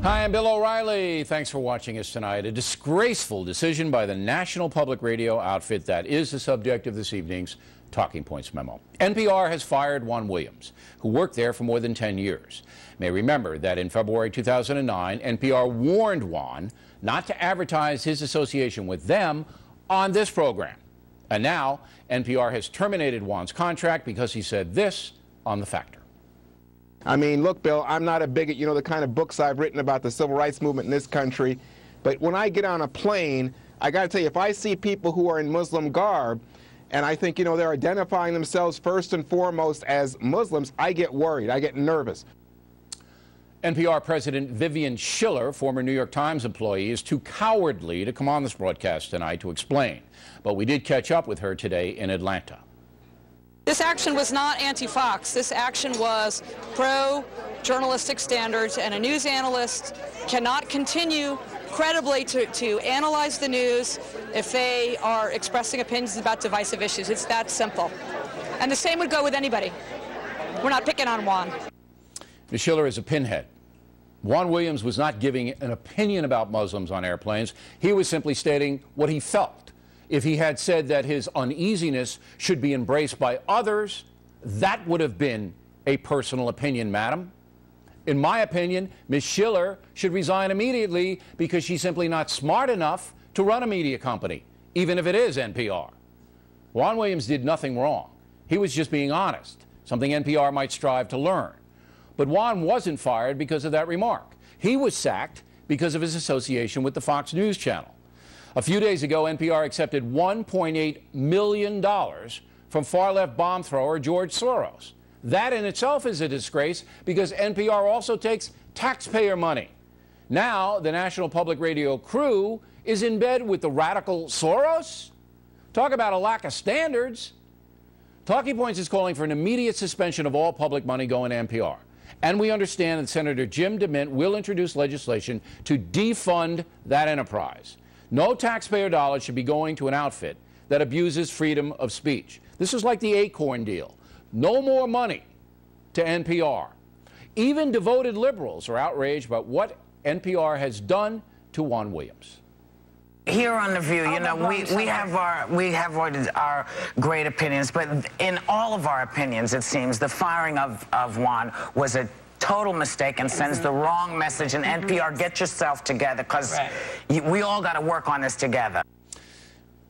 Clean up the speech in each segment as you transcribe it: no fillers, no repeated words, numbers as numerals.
Hi, I'm Bill O'Reilly. Thanks for watching us tonight. A disgraceful decision by the National Public Radio outfit that is the subject of this evening's Talking Points memo. NPR has fired Juan Williams, who worked there for more than 10 years. You may remember that in February 2009, NPR warned Juan not to advertise his association with them on this program. And now, NPR has terminated Juan's contract because he said this on The Factor. I mean, look, Bill, I'm not a bigot. You know the kind of books I've written about the civil rights movement in this country. But when I get on a plane, I got to tell you, if I see people who are in Muslim garb, and I think, you know, they're identifying themselves first and foremost as Muslims, I get worried. I get nervous. NPR President Vivian Schiller, former New York Times employee, is too cowardly to come on this broadcast tonight to explain. But we did catch up with her today in Atlanta. This action was not anti-Fox. This action was pro-journalistic standards, and a news analyst cannot continue credibly to analyze the news if they are expressing opinions about divisive issues. It's that simple. And the same would go with anybody. We're not picking on Juan. Ms. Schiller is a pinhead. Juan Williams was not giving an opinion about Muslims on airplanes. He was simply stating what he felt. If he had said that his uneasiness should be embraced by others, that would have been a personal opinion, madam. In my opinion, Ms. Schiller should resign immediately because she's simply not smart enough to run a media company, even if it is NPR. Juan Williams did nothing wrong. He was just being honest, something NPR might strive to learn. But Juan wasn't fired because of that remark. He was sacked because of his association with the Fox News channel. A few days ago, NPR accepted $1.8 million from far-left bomb thrower George Soros. That in itself is a disgrace because NPR also takes taxpayer money. Now, the National Public Radio crew is in bed with the radical Soros? Talk about a lack of standards. Talking Points is calling for an immediate suspension of all public money going to NPR. And we understand that Senator Jim DeMint will introduce legislation to defund that enterprise. No taxpayer dollars should be going to an outfit that abuses freedom of speech. This is like the Acorn deal. No more money to NPR. Even devoted liberals are outraged about what NPR has done to Juan Williams. Here on The View, you know, we have our great opinions, but in all of our opinions, it seems, the firing of Juan was a total mistake and sends the wrong message. And NPR, get yourself together, because we all got to work on this together.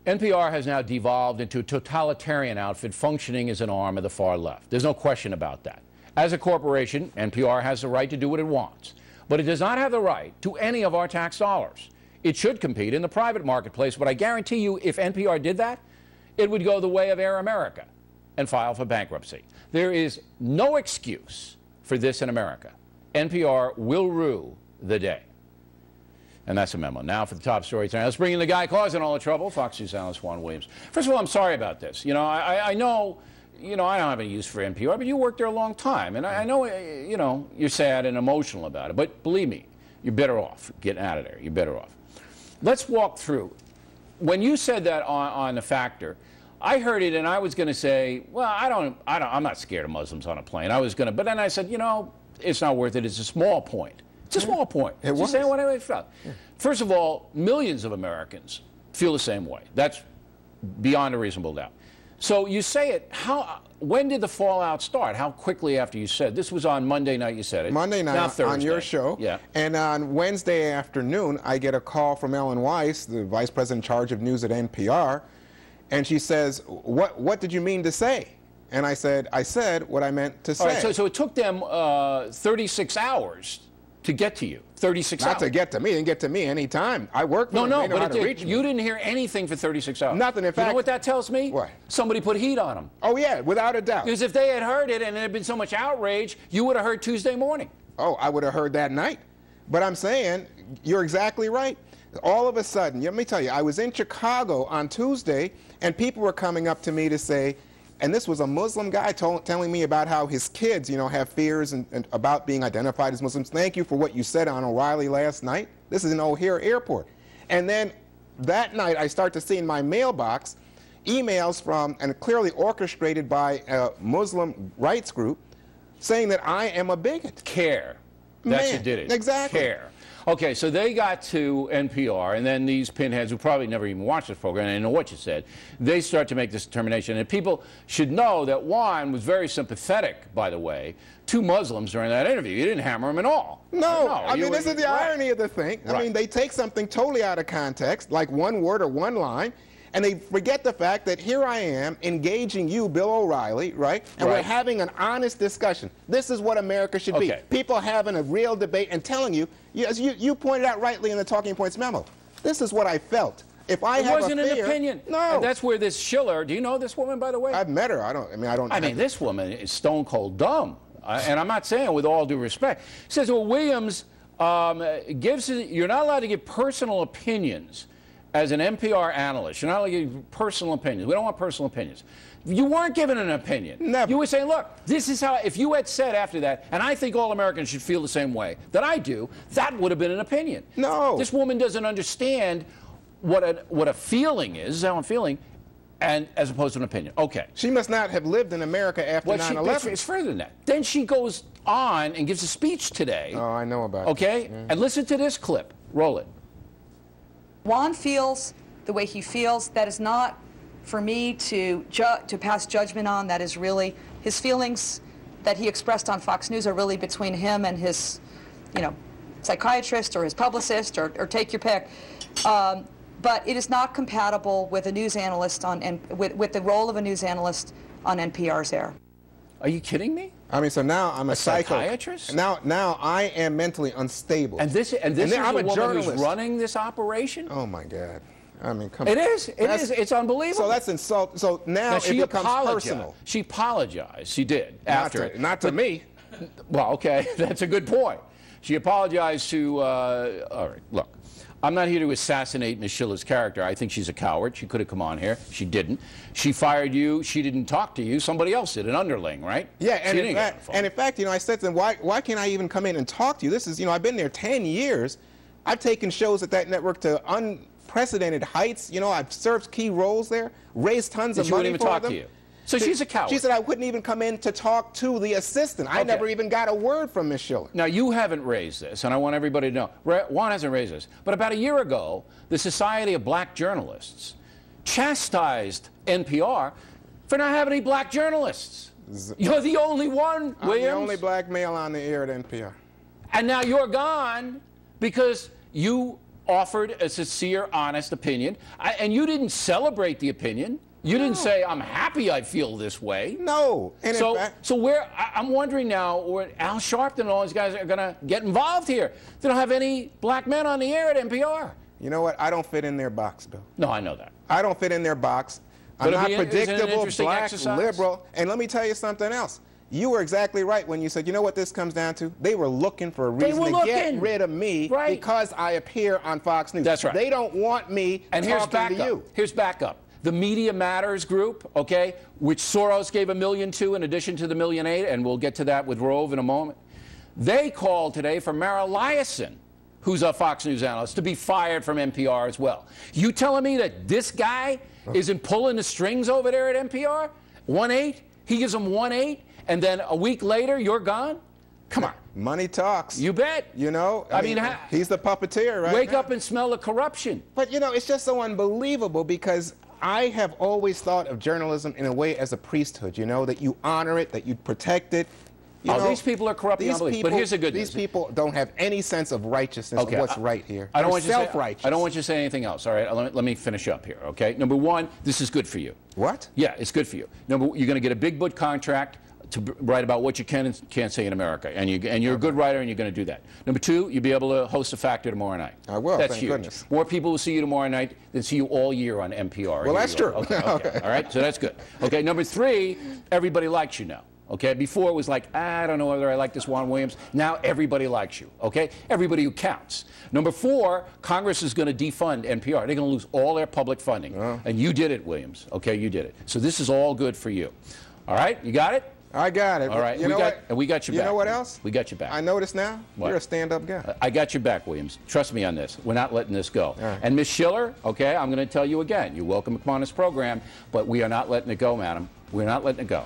NPR has now devolved into a totalitarian outfit functioning as an arm of the far left. There's no question about that. As a corporation, NPR has the right to do what it wants, but it does not have the right to any of our tax dollars. It should compete in the private marketplace, but I guarantee you if NPR did that, it would go the way of Air America and file for bankruptcy. There is no excuse for this in America. NPR will rue the day. And that's a memo. Now for the top story tonight. Let's bring in the guy causing all the trouble, Fox News analyst Juan Williams. First of all, I'm sorry about this. You know, I know, you know, I don't have any use for NPR, but you worked there a long time. And I know, you know, you're sad and emotional about it. But believe me, you're better off getting out of there. You're better off. Let's walk through. When you said that on The Factor, I heard it and I was going to say, well, I'm not scared of Muslims on a plane. I was going to, but then I said, you know, it's not worth it. It's a small point. It's a small point. It was. Just saying what I felt. First of all, millions of Americans feel the same way. That's beyond a reasonable doubt. So you say it, when did the fallout start? How quickly after you said? This was on Monday night you said it. Monday night on your show. Yeah. And on Wednesday afternoon, I get a call from Ellen Weiss, the vice president in charge of news at NPR, and she says, what did you mean to say? And I said what I meant to say. All right, so it took them 36 hours to get to you. 36 hours. Not to get to me. It didn't get to me any time. I work for them. No, they know how but to reach me. you didn't hear anything for 36 hours. Nothing. In fact, you know what that tells me? What? Somebody put heat on them. Oh, yeah, without a doubt. Because if they had heard it and there had been so much outrage, you would have heard Tuesday morning. Oh, I would have heard that night. But I'm saying, you're exactly right. All of a sudden, let me tell you, I was in Chicago on Tuesday, and people were coming up to me to say, and this was a Muslim guy telling me about how his kids, you know, have fears and about being identified as Muslims. Thank you for what you said on O'Reilly last night. This is in O'Hare Airport. And then that night, I start to see in my mailbox emails from, and clearly orchestrated by a Muslim rights group, saying that I am a bigot. CARE. That's who did it. Exactly. CARE. Okay, so they got to NPR, and then these pinheads who probably never even watched this program, and they know what you said, they start to make this determination. And people should know that Juan was very sympathetic, by the way, to Muslims during that interview. You didn't hammer him at all. No, I mean, this is the irony of the thing. I mean, they take something totally out of context, like one word or one line, and they forget the fact that here I am engaging you, Bill O'Reilly, right? And we're having an honest discussion. This is what America should be. People having a real debate and telling you, as you pointed out rightly in the Talking Points memo, this is what I felt. If I have wasn't a fear, an opinion. No. And that's where this Schiller, do you know this woman, by the way? I've met her. I mean, this woman is stone cold dumb. And I'm not saying with all due respect. Says, well, Williams you're not allowed to give personal opinions as an NPR analyst. You're not allowed to give personal opinions. We don't want personal opinions. You weren't given an opinion. Never. You were saying, look, this is how, if you had said after that, and I think all Americans should feel the same way that I do, that would have been an opinion. No. This woman doesn't understand what a feeling is, how I'm feeling, and as opposed to an opinion. Okay. She must not have lived in America after 9/11. It's further than that. Then she goes on and gives a speech today. Oh, I know about it. Okay? Yeah. And listen to this clip. Roll it. Juan feels the way he feels. That is not for me to pass judgment on. That is really his feelings that he expressed on Fox News are really between him and his, psychiatrist or his publicist or take your pick. But it is not compatible with a news analyst with the role of a news analyst on NPR's air. Are you kidding me? I mean, so now I'm a psychiatrist. Now I am mentally unstable. And this is I'm a a woman journalist who's running this operation. Oh my God! I mean, come on. It is. It's unbelievable. So that's insult. So now it becomes personal. She apologized. She did after it. Not to me. Well, okay, that's a good point. She apologized to. All right, look. I'm not here to assassinate Ms. Schiller's character. I think she's a coward. She could have come on here. She didn't. She fired you. She didn't talk to you. Somebody else did, an underling, right? Yeah, and in fact, I said to them, why can't I even come in and talk to you? This is, I've been there 10 years. I've taken shows at that network to unprecedented heights. I've served key roles there, raised tons of money for them. She wouldn't even talk to you. So she's a coward. She said I wouldn't even come in to talk to the assistant. I never even got a word from Ms. Schiller. Now, you haven't raised this, and I want everybody to know. Juan hasn't raised this. But about a year ago, the Society of Black Journalists chastised NPR for not having any black journalists. You're the only one, Williams. I'm the only black male on the air at NPR. And now you're gone because you offered a sincere, honest opinion, and you didn't celebrate the opinion. You didn't say, I'm happy I feel this way. No. And I'm wondering now where Al Sharpton and all these guys are going to get involved here. They don't have any black men on the air at NPR. You know what? I don't fit in their box, Bill. No, I know that. I don't fit in their box. I'm not predictable, black, liberal. And let me tell you something else. You were exactly right when you said, you know what this comes down to? They were looking for a reason to get rid of me because I appear on Fox News. That's right. They don't want me talking to you. Here's backup. The Media Matters group, okay, which Soros gave $1 million to in addition to the $1.8 million, and we'll get to that with Rove in a moment. They called today for Mara Liasson, who's a Fox News analyst, to be fired from NPR as well. You telling me that this guy isn't pulling the strings over there at NPR? 1.8? He gives them 1.8, and then a week later, you're gone? Come on. Money talks. You bet. I mean he's the puppeteer, right? Wake up and smell the corruption. But, it's just so unbelievable because I have always thought of journalism in a way as a priesthood, that you honor it, that you protect it. These people are corrupt beyond belief. But here's the good news. These people don't have any sense of righteousness of what's right here. I don't want you self-righteous. I don't want you to say anything else, all right? Let me finish up here, okay? Number one, this is good for you. What? Yeah, it's good for you. You're going to get a big book contract to write about what you can and can't say in America. And you're a good writer, and you're going to do that. Number two, you'll be able to host a factor tomorrow night. I will, That's thank huge. goodness. More people will see you tomorrow night than see you all year on NPR. Well, that's true. Okay. All right, so that's good. Okay, number three, everybody likes you now. Okay, before it was like, I don't know whether I like this Juan Williams. Now everybody likes you, okay? Everybody who counts. Number four, Congress is going to defund NPR. They're going to lose all their public funding. And you did it, Williams, okay? You did it. So this is all good for you. All right, you got it? I got it. All right, we got your back. You know what else? We got your back. I notice now, what? You're a stand-up guy. I got your back, Williams. Trust me on this. We're not letting this go. Right. And Ms. Schiller, okay, I'm going to tell you again. You're welcome to come on this program, but we are not letting it go, madam. We're not letting it go.